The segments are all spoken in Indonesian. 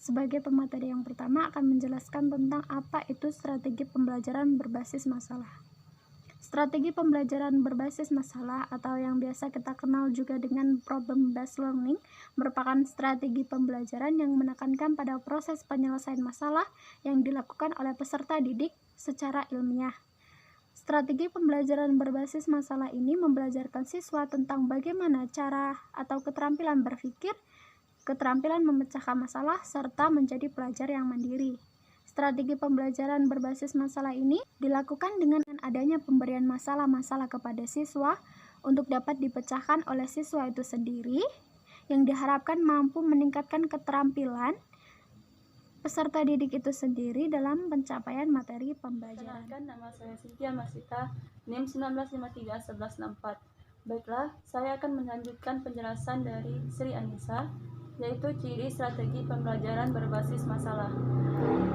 Sebagai pemateri yang pertama akan menjelaskan tentang apa itu strategi pembelajaran berbasis masalah. Strategi pembelajaran berbasis masalah atau yang biasa kita kenal juga dengan problem based learning merupakan strategi pembelajaran yang menekankan pada proses penyelesaian masalah yang dilakukan oleh peserta didik secara ilmiah. Strategi pembelajaran berbasis masalah ini membelajarkan siswa tentang bagaimana cara atau keterampilan berpikir, keterampilan memecahkan masalah, serta menjadi pelajar yang mandiri. Strategi pembelajaran berbasis masalah ini dilakukan dengan adanya pemberian masalah-masalah kepada siswa untuk dapat dipecahkan oleh siswa itu sendiri, yang diharapkan mampu meningkatkan keterampilan peserta didik itu sendiri dalam pencapaian materi pembelajaran. Nama saya Cynthia Masita, NIM 19531164. Baiklah, saya akan melanjutkan penjelasan dari Sri Anissa, yaitu ciri strategi pembelajaran berbasis masalah.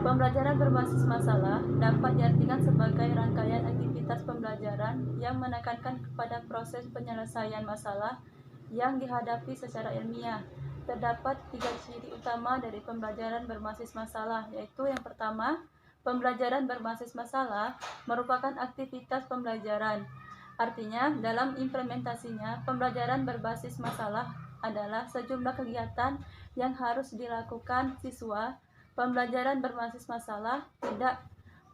Pembelajaran berbasis masalah dapat diartikan sebagai rangkaian aktivitas pembelajaran yang menekankan kepada proses penyelesaian masalah yang dihadapi secara ilmiah. Terdapat 3 ciri utama dari pembelajaran berbasis masalah, yaitu yang pertama, pembelajaran berbasis masalah merupakan aktivitas pembelajaran. Artinya, dalam implementasinya, pembelajaran berbasis masalah adalah sejumlah kegiatan yang harus dilakukan siswa. Pembelajaran berbasis masalah tidak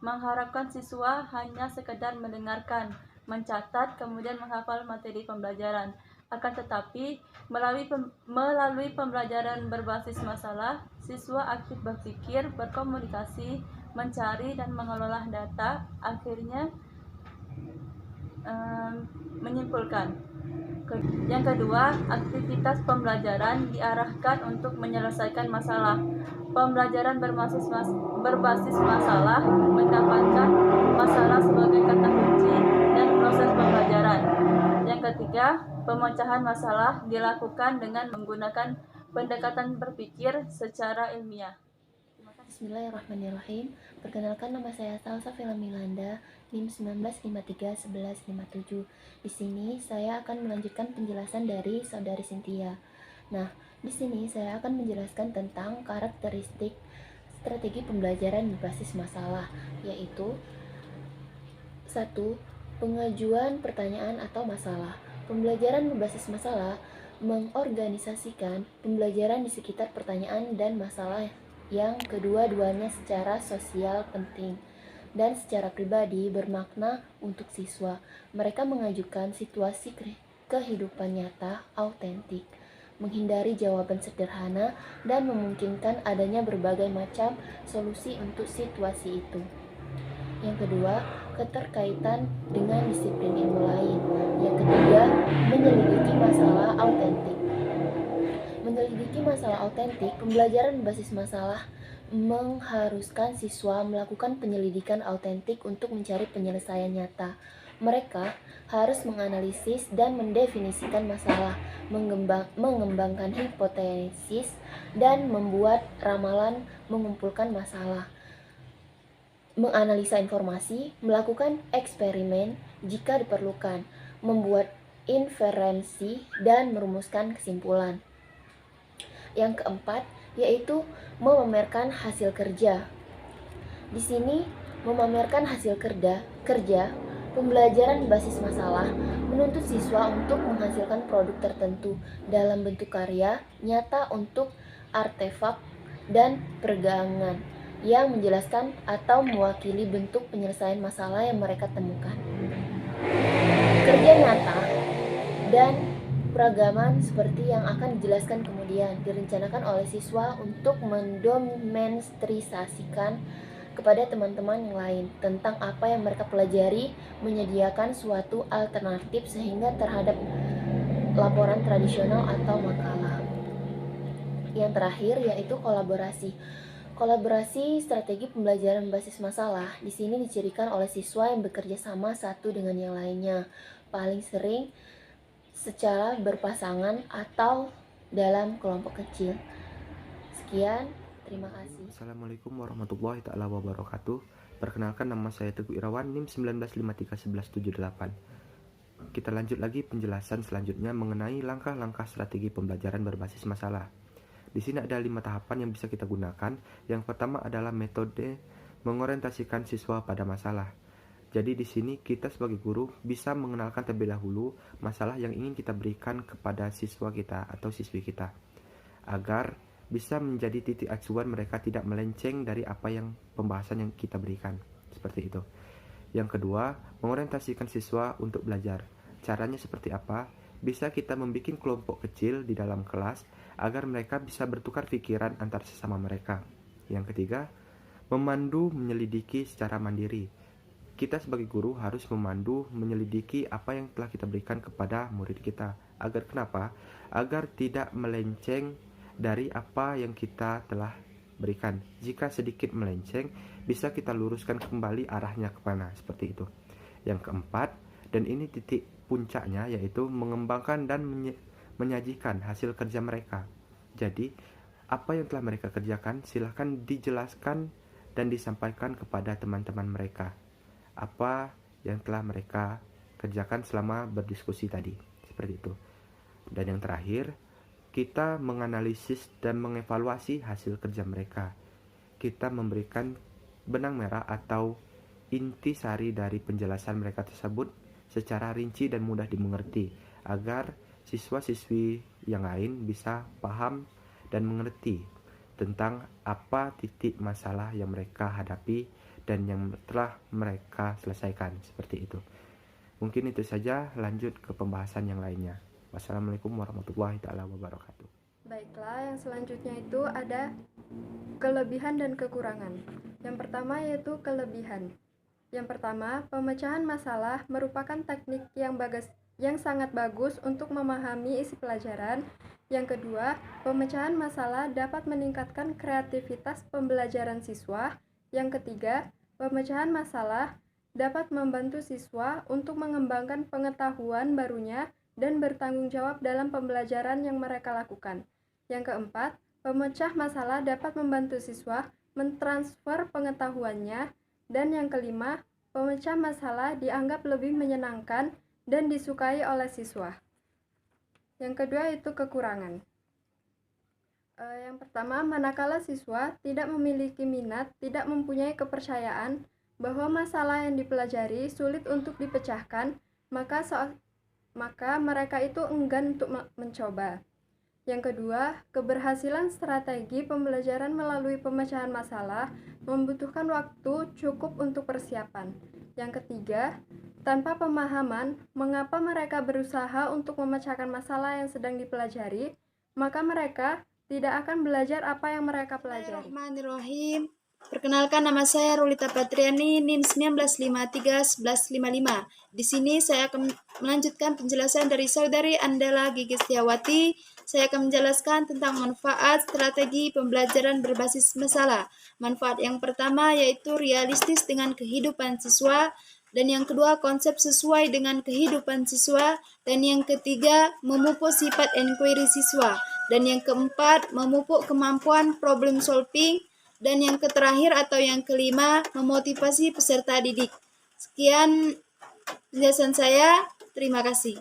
mengharapkan siswa hanya sekedar mendengarkan, mencatat, kemudian menghafal materi pembelajaran. Akan tetapi, melalui pembelajaran berbasis masalah, siswa aktif berpikir, berkomunikasi, mencari dan mengelola data, akhirnya menyimpulkan. Yang kedua, aktivitas pembelajaran diarahkan untuk menyelesaikan masalah. Pembelajaran berbasis masalah mendapatkan masalah sebagai kata kunci dan proses pembelajaran. Yang ketiga, pemecahan masalah dilakukan dengan menggunakan pendekatan berpikir secara ilmiah. Bismillahirrahmanirrahim. Perkenalkan, nama saya Salsa Vela Milanda, NIM 19531157. Di sini saya akan melanjutkan penjelasan dari saudari Cynthia. Nah, di sini saya akan menjelaskan tentang karakteristik strategi pembelajaran berbasis masalah, yaitu 1. Pengajuan pertanyaan atau masalah. Pembelajaran berbasis masalah mengorganisasikan pembelajaran di sekitar pertanyaan dan masalah yang kedua-duanya secara sosial penting dan secara pribadi bermakna untuk siswa. Mereka mengajukan situasi kehidupan nyata autentik, menghindari jawaban sederhana, dan memungkinkan adanya berbagai macam solusi untuk situasi itu. Yang kedua, keterkaitan dengan disiplin ilmu lain. Yang ketiga, menyelidiki masalah autentik. Menyelidiki masalah autentik, pembelajaran berbasis masalah mengharuskan siswa melakukan penyelidikan autentik untuk mencari penyelesaian nyata. Mereka harus menganalisis dan mendefinisikan masalah, mengembangkan hipotesis, dan membuat ramalan, mengumpulkan masalah, menganalisa informasi, melakukan eksperimen jika diperlukan, membuat inferensi, dan merumuskan kesimpulan. Yang keempat, yaitu memamerkan hasil kerja. Di sini, memamerkan hasil kerja, pembelajaran basis masalah menuntut siswa untuk menghasilkan produk tertentu dalam bentuk karya nyata untuk artefak dan peregangan yang menjelaskan atau mewakili bentuk penyelesaian masalah yang mereka temukan. Kerja nyata dan peragaman seperti yang akan dijelaskan kemudian direncanakan oleh siswa untuk mendemonstrasikan kepada teman-teman yang lain tentang apa yang mereka pelajari, menyediakan suatu alternatif sehingga terhadap laporan tradisional atau makalah. Yang terakhir yaitu kolaborasi. Kolaborasi strategi pembelajaran basis masalah di sini dicirikan oleh siswa yang bekerja sama satu dengan yang lainnya, paling sering secara berpasangan atau dalam kelompok kecil. Sekian, terima kasih. Assalamualaikum warahmatullahi ta'ala wabarakatuh. Perkenalkan, nama saya Teguh Irawan, NIM 19531178. Kita lanjut lagi penjelasan selanjutnya mengenai langkah-langkah strategi pembelajaran berbasis masalah. Di sini ada 5 tahapan yang bisa kita gunakan. Yang pertama adalah metode mengorientasikan siswa pada masalah. Jadi di sini kita sebagai guru bisa mengenalkan terlebih dahulu masalah yang ingin kita berikan kepada siswa kita atau siswi kita, agar bisa menjadi titik acuan mereka tidak melenceng dari apa yang pembahasan yang kita berikan. Seperti itu. Yang kedua, mengorientasikan siswa untuk belajar. Caranya seperti apa? Bisa kita membuat kelompok kecil di dalam kelas agar mereka bisa bertukar pikiran antar sesama mereka. Yang ketiga, memandu menyelidiki secara mandiri. Kita sebagai guru harus memandu menyelidiki apa yang telah kita berikan kepada murid kita. Agar kenapa? Agar tidak melenceng dari apa yang kita telah berikan. Jika sedikit melenceng, bisa kita luruskan kembali arahnya kemana, seperti itu. Yang keempat, dan ini titik puncaknya, yaitu mengembangkan dan menyajikan hasil kerja mereka. Jadi, apa yang telah mereka kerjakan, silahkan dijelaskan dan disampaikan kepada teman-teman mereka. Apa yang telah mereka kerjakan selama berdiskusi tadi, seperti itu. Dan yang terakhir, kita menganalisis dan mengevaluasi hasil kerja mereka. Kita memberikan benang merah atau intisari dari penjelasan mereka tersebut secara rinci dan mudah dimengerti, agar siswa-siswi yang lain bisa paham dan mengerti tentang apa titik masalah yang mereka hadapi dan yang telah mereka selesaikan, seperti itu. Mungkin itu saja, lanjut ke pembahasan yang lainnya. Wassalamualaikum warahmatullahi wabarakatuh. Baiklah, yang selanjutnya itu ada kelebihan dan kekurangan. Yang pertama yaitu kelebihan. Yang pertama, pemecahan masalah merupakan teknik yang sangat bagus untuk memahami isi pelajaran. Yang kedua, pemecahan masalah dapat meningkatkan kreativitas pembelajaran siswa. Yang ketiga, pemecahan masalah dapat membantu siswa untuk mengembangkan pengetahuan barunya dan bertanggung jawab dalam pembelajaran yang mereka lakukan. Yang keempat, pemecah masalah dapat membantu siswa mentransfer pengetahuannya. Dan yang kelima, pemecah masalah dianggap lebih menyenangkan dan disukai oleh siswa. Yang kedua itu kekurangan. Yang pertama, manakala siswa tidak memiliki minat, tidak mempunyai kepercayaan bahwa masalah yang dipelajari sulit untuk dipecahkan, maka mereka itu enggan untuk mencoba. Yang kedua, keberhasilan strategi pembelajaran melalui pemecahan masalah membutuhkan waktu cukup untuk persiapan. Yang ketiga, tanpa pemahaman mengapa mereka berusaha untuk memecahkan masalah yang sedang dipelajari, maka mereka tidak akan belajar apa yang mereka pelajari. Bismillahirrahmanirrahim. Perkenalkan, nama saya Rolita Patriani, NIM 19531155. Di sini saya akan melanjutkan penjelasan dari saudari Andela Gigi Setiawati. Saya akan menjelaskan tentang manfaat strategi pembelajaran berbasis masalah. Manfaat yang pertama yaitu realistis dengan kehidupan siswa, dan yang kedua konsep sesuai dengan kehidupan siswa, dan yang ketiga memupuk sifat inquiry siswa, dan yang keempat memupuk kemampuan problem solving, dan yang terakhir atau yang kelima memotivasi peserta didik. Sekian penjelasan saya, terima kasih.